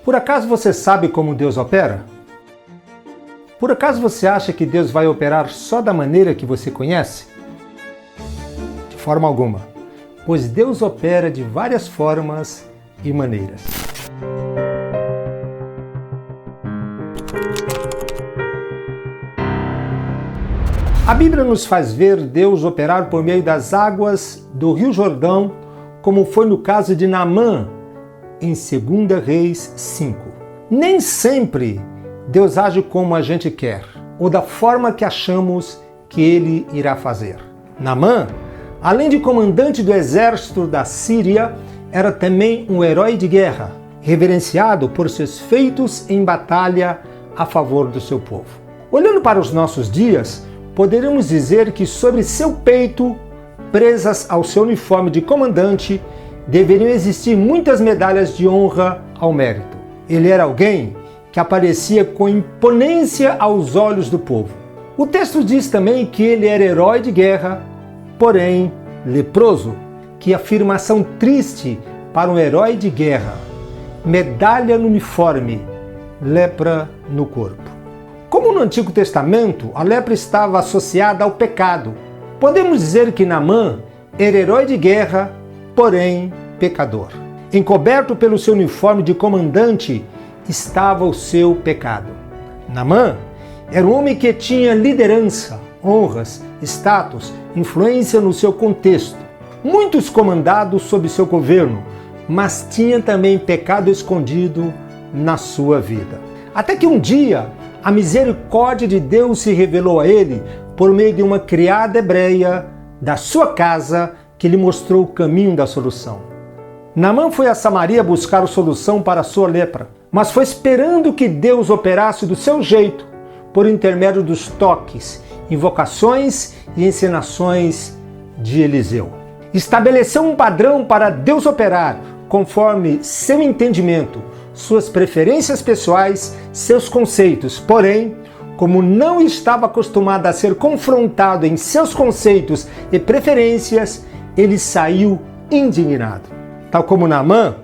Por acaso você sabe como Deus opera? Por acaso você acha que Deus vai operar só da maneira que você conhece? De forma alguma, pois Deus opera de várias formas e maneiras. A Bíblia nos faz ver Deus operar por meio das águas do Rio Jordão, como foi no caso de Naamã, em 2 Reis 5. Nem sempre Deus age como a gente quer, ou da forma que achamos que Ele irá fazer. Naamã, além de comandante do exército da Síria, era também um herói de guerra, reverenciado por seus feitos em batalha a favor do seu povo. Olhando para os nossos dias, poderíamos dizer que sobre seu peito, presas ao seu uniforme de comandante, deveriam existir muitas medalhas de honra ao mérito. Ele era alguém que aparecia com imponência aos olhos do povo. O texto diz também que ele era herói de guerra, porém leproso. Que afirmação triste para um herói de guerra. Medalha no uniforme, lepra no corpo. Como no Antigo Testamento, a lepra estava associada ao pecado. Podemos dizer que Naamã era herói de guerra, porém pecador. Encoberto pelo seu uniforme de comandante estava o seu pecado. Naamã era um homem que tinha liderança, honras, status, influência no seu contexto. Muitos comandados sob seu governo, mas tinha também pecado escondido na sua vida. Até que um dia, a misericórdia de Deus se revelou a ele por meio de uma criada hebreia da sua casa que lhe mostrou o caminho da solução. Naamã foi a Samaria buscar a solução para a sua lepra, mas foi esperando que Deus operasse do seu jeito, por intermédio dos toques, invocações e encenações de Eliseu. Estabeleceu um padrão para Deus operar conforme seu entendimento, suas preferências pessoais, seus conceitos. Porém, como não estava acostumado a ser confrontado em seus conceitos e preferências, ele saiu indignado. Tal como Naamã,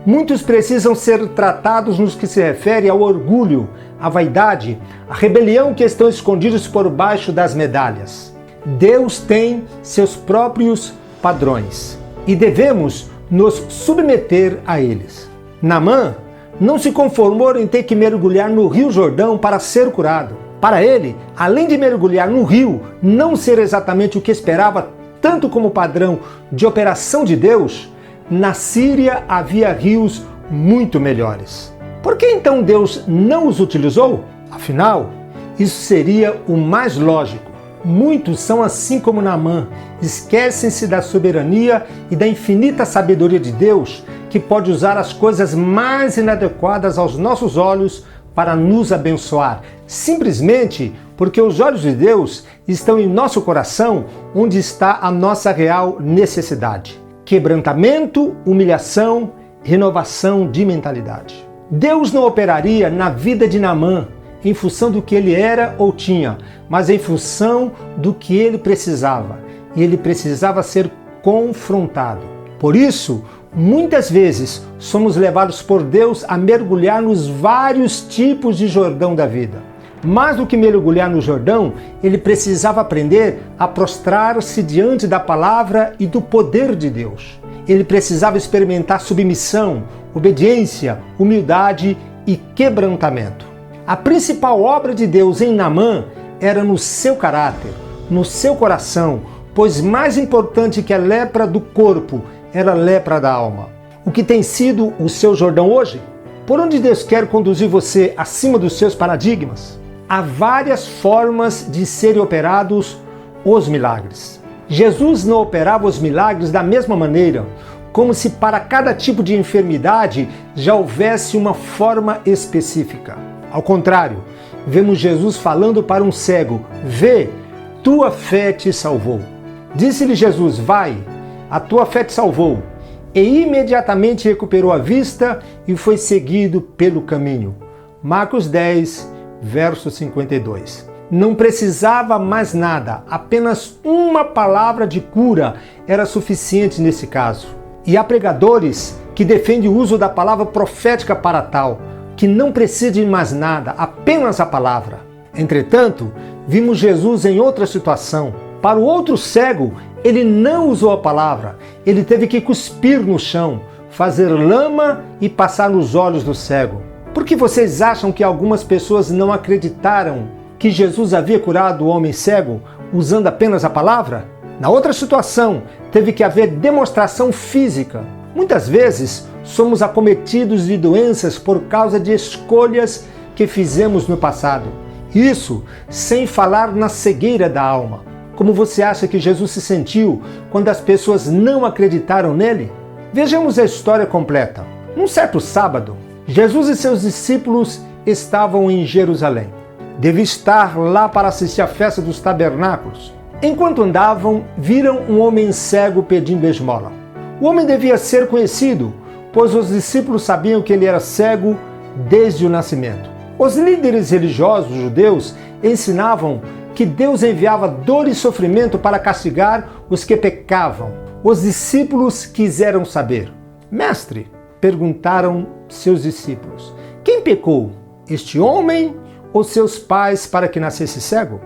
muitos precisam ser tratados no que se refere ao orgulho, à vaidade, à rebelião que estão escondidos por baixo das medalhas. Deus tem seus próprios padrões e devemos nos submeter a eles. Naamã não se conformou em ter que mergulhar no Rio Jordão para ser curado. Para ele, além de mergulhar no rio, não ser exatamente o que esperava, tanto como padrão de operação de Deus, na Síria havia rios muito melhores. Por que então Deus não os utilizou? Afinal, isso seria o mais lógico. Muitos são assim como Naamã, esquecem-se da soberania e da infinita sabedoria de Deus, que pode usar as coisas mais inadequadas aos nossos olhos para nos abençoar, simplesmente porque os olhos de Deus estão em nosso coração, onde está a nossa real necessidade. Quebrantamento, humilhação, renovação de mentalidade. Deus não operaria na vida de Naamã em função do que ele era ou tinha, mas em função do que ele precisava. E ele precisava ser confrontado. Por isso, muitas vezes somos levados por Deus a mergulhar nos vários tipos de Jordão da vida. Mais do que mergulhar no Jordão, ele precisava aprender a prostrar-se diante da palavra e do poder de Deus. Ele precisava experimentar submissão, obediência, humildade e quebrantamento. A principal obra de Deus em Naamã era no seu caráter, no seu coração, pois mais importante que a lepra do corpo era a lepra da alma. O que tem sido o seu Jordão hoje? Por onde Deus quer conduzir você acima dos seus paradigmas? Há várias formas de serem operados os milagres. Jesus não operava os milagres da mesma maneira, como se para cada tipo de enfermidade já houvesse uma forma específica. Ao contrário, vemos Jesus falando para um cego: vê, tua fé te salvou. Disse-lhe Jesus: vai, a tua fé te salvou. E imediatamente recuperou a vista e foi seguido pelo caminho. Marcos 10, verso 52. Não precisava mais nada, apenas uma palavra de cura era suficiente nesse caso. E há pregadores que defendem o uso da palavra profética para tal, que não precisa de mais nada, apenas a palavra. Entretanto, vimos Jesus em outra situação. Para o outro cego, ele não usou a palavra, ele teve que cuspir no chão, fazer lama e passar nos olhos do cego. Por que vocês acham que algumas pessoas não acreditaram que Jesus havia curado o homem cego usando apenas a palavra? Na outra situação, teve que haver demonstração física. Muitas vezes, somos acometidos de doenças por causa de escolhas que fizemos no passado. Isso sem falar na cegueira da alma. Como você acha que Jesus se sentiu quando as pessoas não acreditaram nele? Vejamos a história completa. Num certo sábado, Jesus e seus discípulos estavam em Jerusalém. Devia estar lá para assistir à festa dos tabernáculos. Enquanto andavam, viram um homem cego pedindo esmola. O homem devia ser conhecido, pois os discípulos sabiam que ele era cego desde o nascimento. Os líderes religiosos judeus ensinavam que Deus enviava dor e sofrimento para castigar os que pecavam. Os discípulos quiseram saber. Mestre, perguntaram seus discípulos, quem pecou, este homem ou seus pais para que nascesse cego?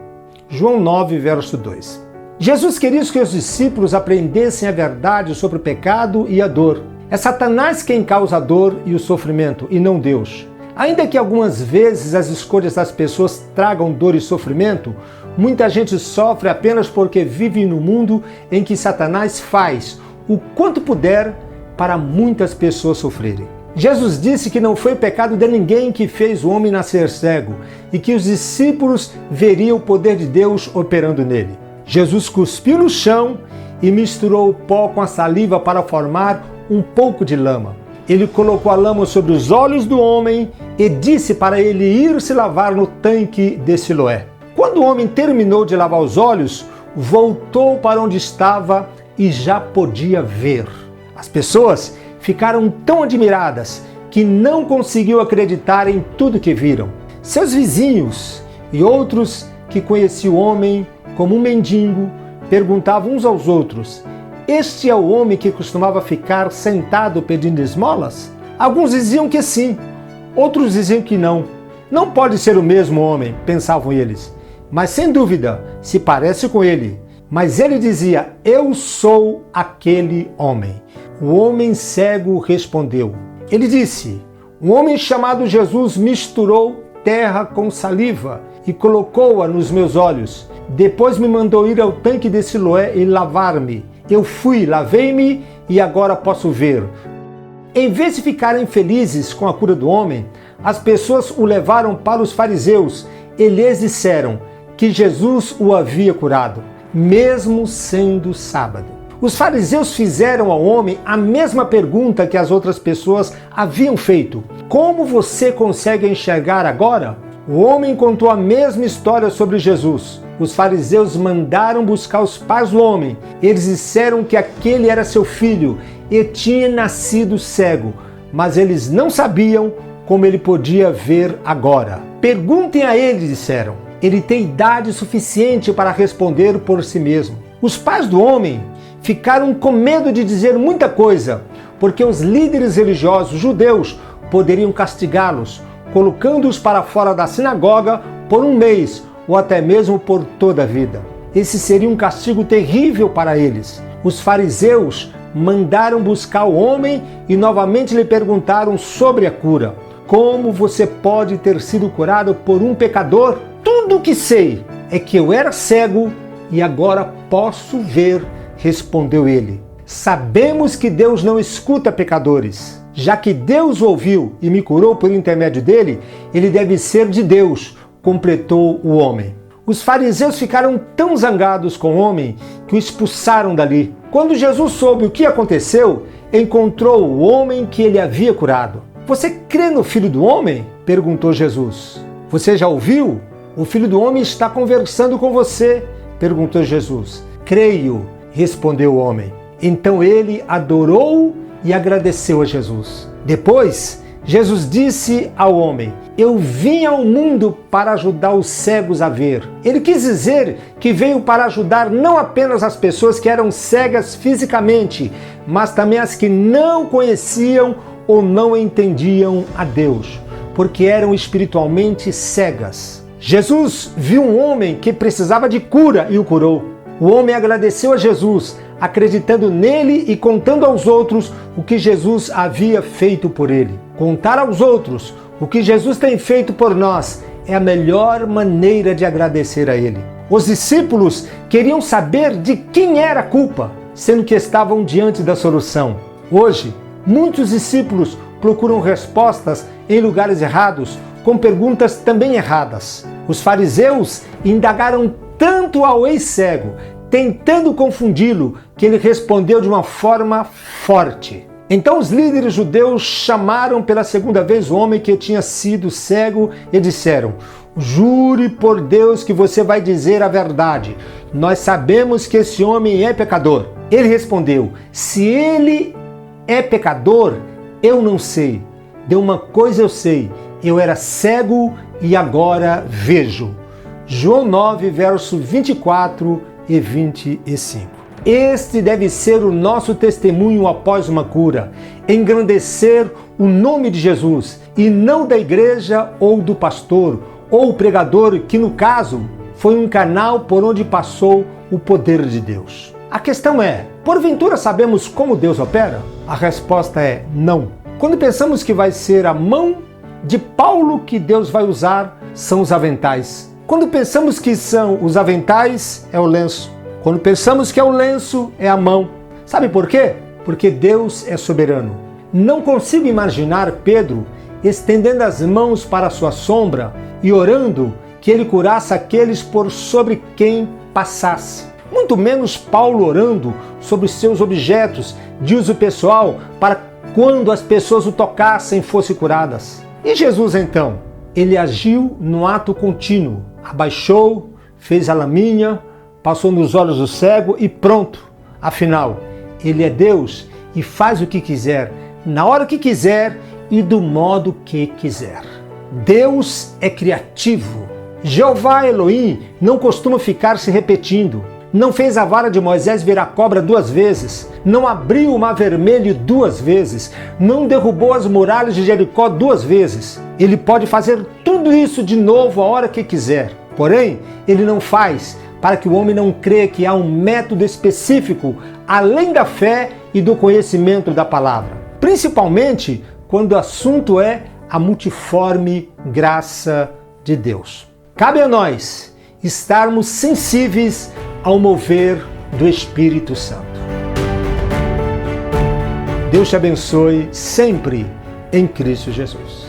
João 9, verso 2. Jesus queria que os discípulos aprendessem a verdade sobre o pecado e a dor. É Satanás quem causa a dor e o sofrimento, e não Deus. Ainda que algumas vezes as escolhas das pessoas tragam dor e sofrimento, muita gente sofre apenas porque vive no mundo em que Satanás faz o quanto puder para muitas pessoas sofrerem. Jesus disse que não foi pecado de ninguém que fez o homem nascer cego e que os discípulos veriam o poder de Deus operando nele. Jesus cuspiu no chão e misturou o pó com a saliva para formar um pouco de lama. Ele colocou a lama sobre os olhos do homem e disse para ele ir se lavar no tanque de Siloé. Quando o homem terminou de lavar os olhos, voltou para onde estava e já podia ver. As pessoas ficaram tão admiradas que não conseguiu acreditar em tudo que viram. Seus vizinhos e outros que conheciam o homem como um mendigo perguntavam uns aos outros: este é o homem que costumava ficar sentado pedindo esmolas? Alguns diziam que sim, outros diziam que não. Não pode ser o mesmo homem, pensavam eles, mas sem dúvida se parece com ele. Mas ele dizia: eu sou aquele homem. O homem cego respondeu. Ele disse: um homem chamado Jesus misturou terra com saliva e colocou-a nos meus olhos. Depois me mandou ir ao tanque de Siloé e lavar-me. Eu fui, lavei-me e agora posso ver. Em vez de ficarem felizes com a cura do homem, as pessoas o levaram para os fariseus e lhes disseram que Jesus o havia curado, mesmo sendo sábado. Os fariseus fizeram ao homem a mesma pergunta que as outras pessoas haviam feito: como você consegue enxergar agora? O homem contou a mesma história sobre Jesus. Os fariseus mandaram buscar os pais do homem. Eles disseram que aquele era seu filho e tinha nascido cego, mas eles não sabiam como ele podia ver agora. Perguntem a ele, disseram. Ele tem idade suficiente para responder por si mesmo. Os pais do homem ficaram com medo de dizer muita coisa, porque os líderes religiosos judeus poderiam castigá-los, colocando-os para fora da sinagoga por um mês ou até mesmo por toda a vida. Esse seria um castigo terrível para eles. Os fariseus mandaram buscar o homem e novamente lhe perguntaram sobre a cura. Como você pode ter sido curado por um pecador? Tudo o que sei é que eu era cego e agora posso ver, respondeu ele. Sabemos que Deus não escuta pecadores. Já que Deus o ouviu e me curou por intermédio dele, ele deve ser de Deus, completou o homem. Os fariseus ficaram tão zangados com o homem que o expulsaram dali. Quando Jesus soube o que aconteceu, encontrou o homem que ele havia curado. Você crê no Filho do Homem? Perguntou Jesus. Você já ouviu? O Filho do Homem está conversando com você, perguntou Jesus. Creio, respondeu o homem. Então ele adorou e agradeceu a Jesus. Depois, Jesus disse ao homem: eu vim ao mundo para ajudar os cegos a ver. Ele quis dizer que veio para ajudar não apenas as pessoas que eram cegas fisicamente, mas também as que não conheciam ou não entendiam a Deus, porque eram espiritualmente cegas. Jesus viu um homem que precisava de cura e o curou. O homem agradeceu a Jesus, acreditando nele e contando aos outros o que Jesus havia feito por ele. Contar aos outros o que Jesus tem feito por nós é a melhor maneira de agradecer a ele. Os discípulos queriam saber de quem era a culpa, sendo que estavam diante da solução. Hoje, muitos discípulos procuram respostas em lugares errados, com perguntas também erradas. Os fariseus indagaram tanto ao ex-cego, tentando confundi-lo, que ele respondeu de uma forma forte. Então os líderes judeus chamaram pela segunda vez o homem que tinha sido cego e disseram: jure por Deus que você vai dizer a verdade. Nós sabemos que esse homem é pecador. Ele respondeu: se ele é pecador, eu não sei. De uma coisa eu sei, eu era cego e agora vejo. João 9, verso 24 e 25. Este deve ser o nosso testemunho após uma cura, engrandecer o nome de Jesus e não da igreja ou do pastor ou o pregador, que no caso foi um canal por onde passou o poder de Deus. A questão é, porventura sabemos como Deus opera? A resposta é não. Quando pensamos que vai ser a mão de Paulo que Deus vai usar, são os aventais. Quando pensamos que são os aventais, é o lenço. Quando pensamos que é o lenço, é a mão. Sabe por quê? Porque Deus é soberano. Não consigo imaginar Pedro estendendo as mãos para a sua sombra e orando que ele curasse aqueles por sobre quem passasse. Muito menos Paulo orando sobre seus objetos de uso pessoal para quando as pessoas o tocassem fossem curadas. E Jesus então? Ele agiu no ato contínuo. Abaixou, fez a laminha, passou nos olhos do cego e pronto. Afinal, ele é Deus e faz o que quiser, na hora que quiser e do modo que quiser. Deus é criativo. Jeová Elohim não costuma ficar se repetindo. Não fez a vara de Moisés virar cobra 2 vezes. Não abriu o mar vermelho 2 vezes. Não derrubou as muralhas de Jericó 2 vezes. Ele pode fazer tudo isso de novo a hora que quiser. Porém, ele não faz para que o homem não creia que há um método específico além da fé e do conhecimento da palavra. Principalmente quando o assunto é a multiforme graça de Deus. Cabe a nós estarmos sensíveis ao mover do Espírito Santo. Deus te abençoe sempre em Cristo Jesus.